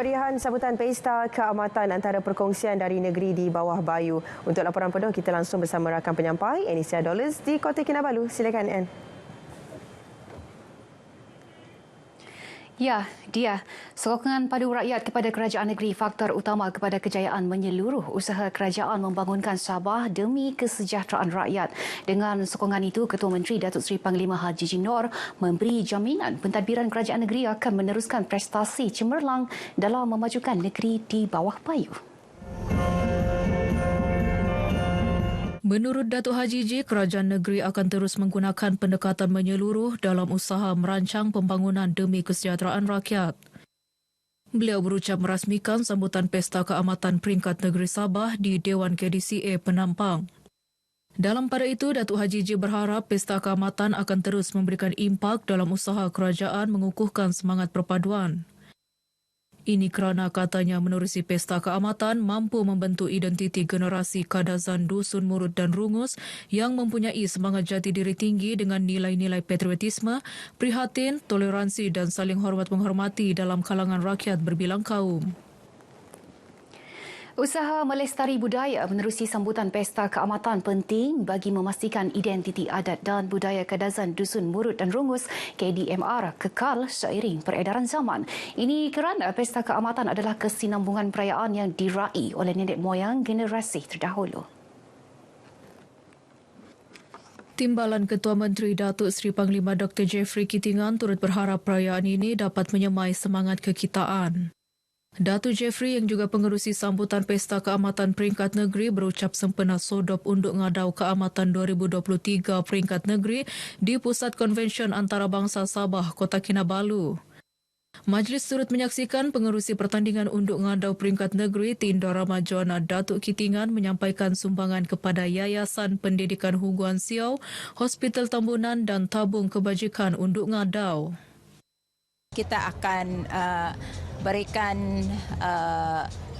kemeriahan sambutan Pesta Keamatan antara perkongsian dari negeri di bawah Bayu. Untuk laporan penuh, kita langsung bersama rakan penyampai Anisia Dollars di Kota Kinabalu. Silakan, Ann. Ya, dia. Sokongan padu rakyat kepada kerajaan negeri faktor utama kepada kejayaan menyeluruh usaha kerajaan membangunkan Sabah demi kesejahteraan rakyat. Dengan sokongan itu, Ketua Menteri Datuk Seri Panglima Haji Jinor memberi jaminan pentadbiran kerajaan negeri akan meneruskan prestasi cemerlang dalam memajukan negeri di bawah Bayu. Menurut Datuk Haji J, kerajaan negeri akan terus menggunakan pendekatan menyeluruh dalam usaha merancang pembangunan demi kesejahteraan rakyat. Beliau berucap merasmikan sambutan Pesta Keamatan Peringkat Negeri Sabah di Dewan KDCA Penampang. Dalam pada itu, Datuk Haji J berharap Pesta Keamatan akan terus memberikan impak dalam usaha kerajaan mengukuhkan semangat perpaduan. Ini kerana katanya menerusi Pesta Keamatan mampu membentuk identiti generasi kadazan Dusun Murut dan Rungus yang mempunyai semangat jati diri tinggi dengan nilai-nilai patriotisme, prihatin, toleransi dan saling hormat menghormati dalam kalangan rakyat berbilang kaum. Usaha melestari budaya menerusi sambutan Pesta Keamatan penting bagi memastikan identiti adat dan budaya kadazan Dusun Murut dan Rungus KDMR kekal seiring peredaran zaman. Ini kerana Pesta Keamatan adalah kesinambungan perayaan yang diraih oleh nenek moyang generasi terdahulu. Timbalan Ketua Menteri Datuk Seri Panglima Dr. Jeffrey Kitingan turut berharap perayaan ini dapat menyemai semangat kekitaan. Datuk Jeffrey yang juga pengerusi sambutan Pesta Keamatan Peringkat Negeri berucap sempena sodop Unduk Ngadau Keamatan 2023 Peringkat Negeri di Pusat Konvensyen Antarabangsa Sabah, Kota Kinabalu. Majlis turut menyaksikan pengerusi pertandingan Unduk Ngadau Peringkat Negeri Tindara Majuana Datuk Kitingan menyampaikan sumbangan kepada Yayasan Pendidikan Huguan Siau, Hospital Tambunan dan Tabung Kebajikan Unduk Ngadau. Kita akan berikan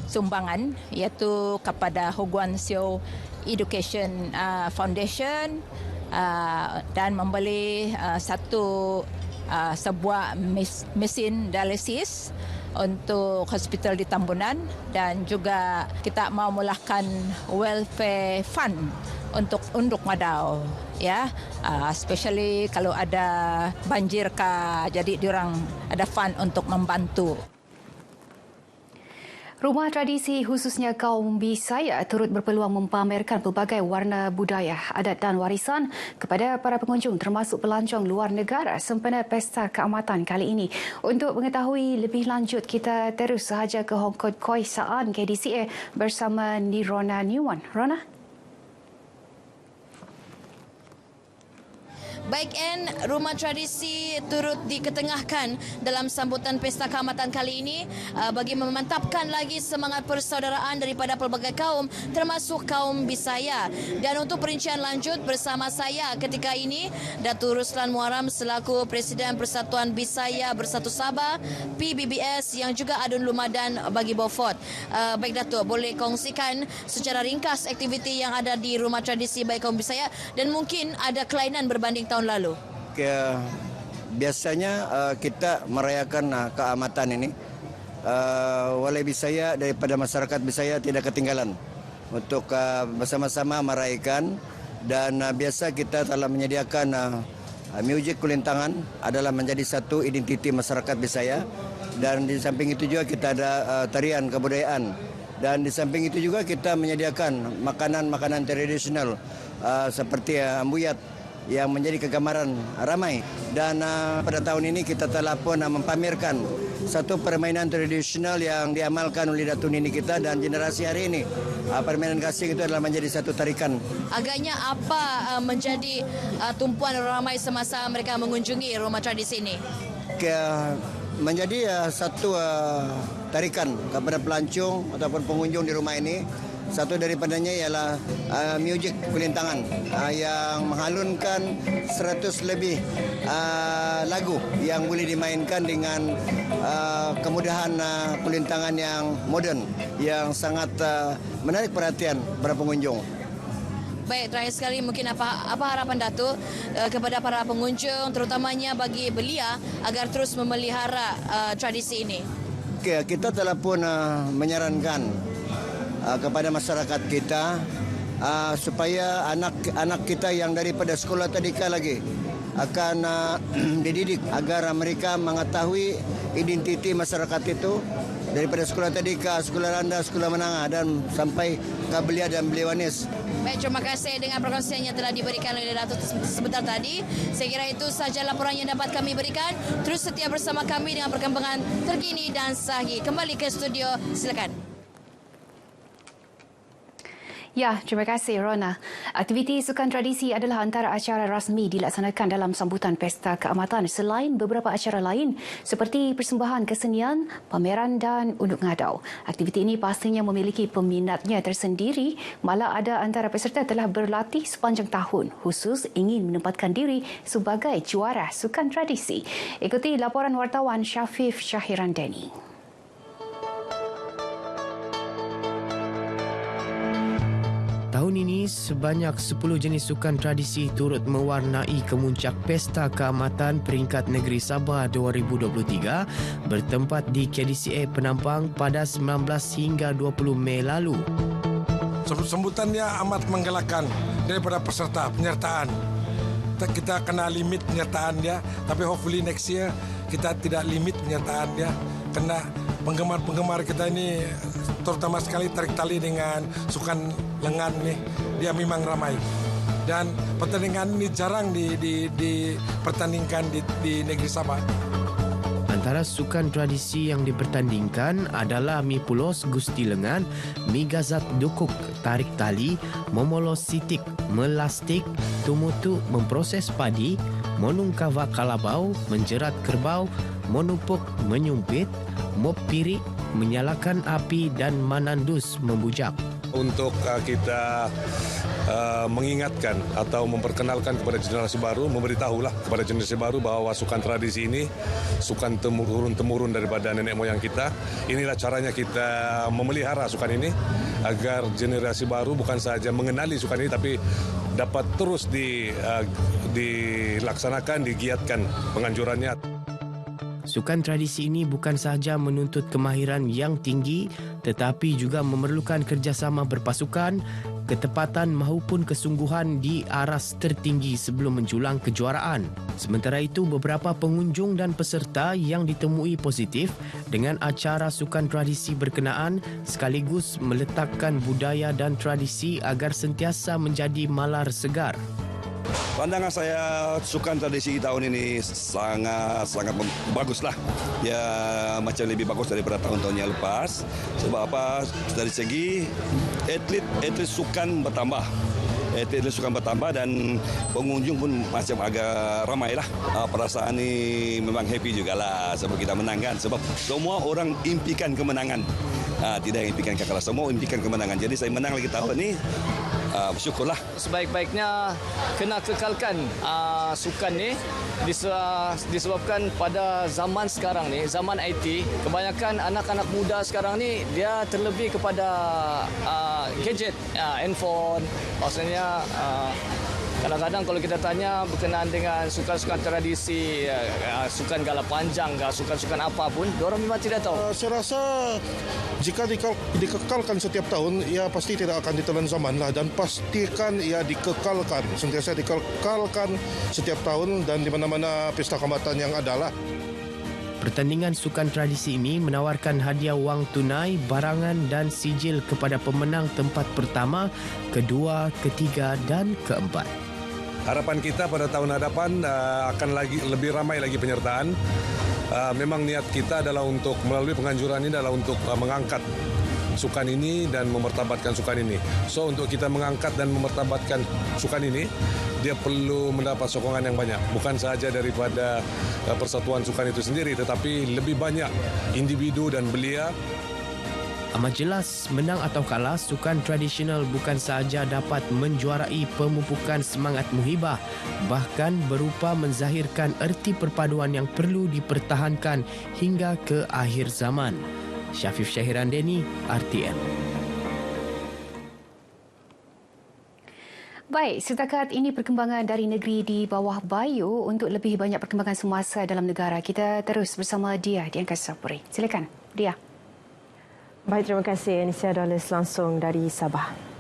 sumbangan iaitu kepada Huguan Siau Education Foundation dan membeli sebuah mesin dialisis untuk hospital di Tambunan dan juga kita mau mulakan welfare fund untuk Unduk Ngadau, ya, especially kalau ada banjir jadi diorang ada fund untuk membantu. Rumah tradisi khususnya kaum Bisaya turut berpeluang mempamerkan pelbagai warna budaya, adat dan warisan kepada para pengunjung termasuk pelancong luar negara sempena Pesta Keamatan kali ini. Untuk mengetahui lebih lanjut, kita terus sahaja ke Hong Kong Koi Saan KDCA bersama Nirona Newman. Rona? Baik, Ann, rumah tradisi turut diketengahkan dalam sambutan Pesta Keamatan kali ini bagi memantapkan lagi semangat persaudaraan daripada pelbagai kaum termasuk kaum Bisaya. Dan untuk perincian lanjut bersama saya ketika ini Datuk Ruslan Muaram selaku Presiden Persatuan Bisaya Bersatu Sabah PBBS yang juga Adun Lumadan bagi Beaufort. Baik Datuk, boleh kongsikan secara ringkas aktiviti yang ada di rumah tradisi baik kaum Bisaya dan mungkin ada kelainan berbanding tahun lalu. Biasanya kita merayakan keamatan ini oleh Bisaya daripada masyarakat Bisaya tidak ketinggalan untuk bersama-sama merayakan dan biasa kita telah menyediakan muzik kulintangan adalah menjadi satu identiti masyarakat Bisaya dan di samping itu juga kita ada tarian kebudayaan dan di samping itu juga kita menyediakan makanan-makanan tradisional seperti ambuyat yang menjadi kegemaran ramai dan pada tahun ini kita telah pun mempamerkan satu permainan tradisional yang diamalkan oleh Datuk Nini kita dan generasi hari ini. Permainan gasing itu adalah menjadi satu tarikan. Agaknya apa menjadi tumpuan ramai semasa mereka mengunjungi rumah tradisi ini? Menjadi satu tarikan kepada pelancong ataupun pengunjung di rumah ini. Satu daripadanya ialah muzik kulintangan yang menghalunkan 100 lebih lagu yang boleh dimainkan dengan kemudahan kulintangan yang moden yang sangat menarik perhatian para pengunjung. Baik, terakhir sekali mungkin apa harapan Datuk kepada para pengunjung terutamanya bagi belia agar terus memelihara tradisi ini? Okey, kita telah pun menyarankan kepada masyarakat kita supaya anak-anak kita yang daripada sekolah tadika lagi akan dididik agar mereka mengetahui identiti masyarakat itu daripada sekolah tadika, sekolah rendah, sekolah menengah dan sampai ke belia dan belia wanis. Baik, terima kasih dengan perkongsian yang telah diberikan oleh Datuk sebentar tadi. Saya kira itu sahaja laporan yang dapat kami berikan. Terus setia bersama kami dengan perkembangan terkini dan sahih. Kembali ke studio, silakan. Ya, terima kasih Rona. Aktiviti sukan tradisi adalah antara acara rasmi dilaksanakan dalam sambutan Pesta Keamatan selain beberapa acara lain seperti persembahan kesenian, pameran dan unduk ngadau. Aktiviti ini pastinya memiliki peminatnya tersendiri, malah ada antara peserta telah berlatih sepanjang tahun khusus ingin menempatkan diri sebagai juara sukan tradisi. Ikuti laporan wartawan Syafif Syahirandeni. Tahun ini, sebanyak 10 jenis sukan tradisi turut mewarnai kemuncak Pesta Keamatan Peringkat Negeri Sabah 2023 bertempat di KDCA Penampang pada 19 hingga 20 Mei lalu. Sambutannya amat menggalakkan daripada penyertaan. Kita kena limit penyertaan dia, tapi hopefully next year kita tidak limit penyertaan dia. Kena penggemar-penggemar kita ini terutama sekali tarik tali dengan sukan lengan ni, dia memang ramai. Dan pertandingan ini jarang dipertandingkan di negeri Sabah. Antara sukan tradisi yang dipertandingkan adalah mi pulos gusti lengan, mi gazat dukuk tarik tali, momolo sitik melastik, tumutu memproses padi, monung kava kalabau menjerat kerbau, monupuk menyumpit, mop pirik menyalakan api dan manandus membujak. Untuk kita mengingatkan atau memperkenalkan kepada generasi baru, memberitahulah kepada generasi baru bahawa sukan tradisi ini sukan temurun-temurun daripada nenek moyang kita. Inilah caranya kita memelihara sukan ini agar generasi baru bukan sahaja mengenali sukan ini tapi dapat terus dilaksanakan, digiatkan penganjurannya. Sukan tradisi ini bukan sahaja menuntut kemahiran yang tinggi tetapi juga memerlukan kerjasama berpasukan, ketepatan maupun kesungguhan di aras tertinggi sebelum menjulang kejuaraan. Sementara itu, beberapa pengunjung dan peserta yang ditemui positif dengan acara sukan tradisi berkenaan sekaligus meletakkan budaya dan tradisi agar sentiasa menjadi malar segar. Pandangan saya sukan tradisi tahun ini sangat baguslah. Ya macam lebih bagus daripada tahun-tahun yang lepas. Sebab apa? Dari segi atlet sukan bertambah. Atlet sukan bertambah dan pengunjung pun macam agak ramailah. Perasaan ni memang happy jugalah sebab kita menang kan. Sebab semua orang impikan kemenangan. Tidak impikan kekalahan, semua impikan kemenangan. Jadi saya menang lagi tahun ni. Bersyukurlah. Sebaik-baiknya kena kekalkan sukan ni disebabkan pada zaman sekarang ni, zaman IT, kebanyakan anak-anak muda sekarang ni dia terlebih kepada gadget, handphone. Maksudnya kadang-kadang kalau kita tanya berkenaan dengan sukan-sukan tradisi, sukan gala panjang, sukan-sukan apapun, diorang memang tidak tahu. Saya rasa jika dikekalkan setiap tahun, ia pasti tidak akan ditelan zaman lah, dan pastikan ia dikekalkan, sentiasa dikekalkan setiap tahun dan di mana-mana pesta keamatan yang ada lah. Pertandingan sukan tradisi ini menawarkan hadiah wang tunai, barangan dan sijil kepada pemenang tempat pertama, kedua, ketiga dan keempat. Harapan kita pada tahun hadapan akan lebih ramai lagi penyertaan. Memang niat kita adalah untuk melalui penganjuran ini adalah untuk mengangkat sukan ini dan memertabatkan sukan ini. So untuk kita mengangkat dan memertabatkan sukan ini, dia perlu mendapat sokongan yang banyak. Bukan sahaja daripada persatuan sukan itu sendiri, tetapi lebih banyak individu dan belia. Amat jelas, menang atau kalah, sukan tradisional bukan sahaja dapat menjuarai pemupukan semangat muhibah, bahkan berupa menzahirkan erti perpaduan yang perlu dipertahankan hingga ke akhir zaman. Syafif Syahirandeni, RTM. Baik, setakat ini perkembangan dari negeri di bawah bayu. Untuk lebih banyak perkembangan semasa dalam negara, kita terus bersama Dia di Angkasa Puri. Silakan, Dia. Baik, terima kasih Anisia Dollars langsung dari Sabah.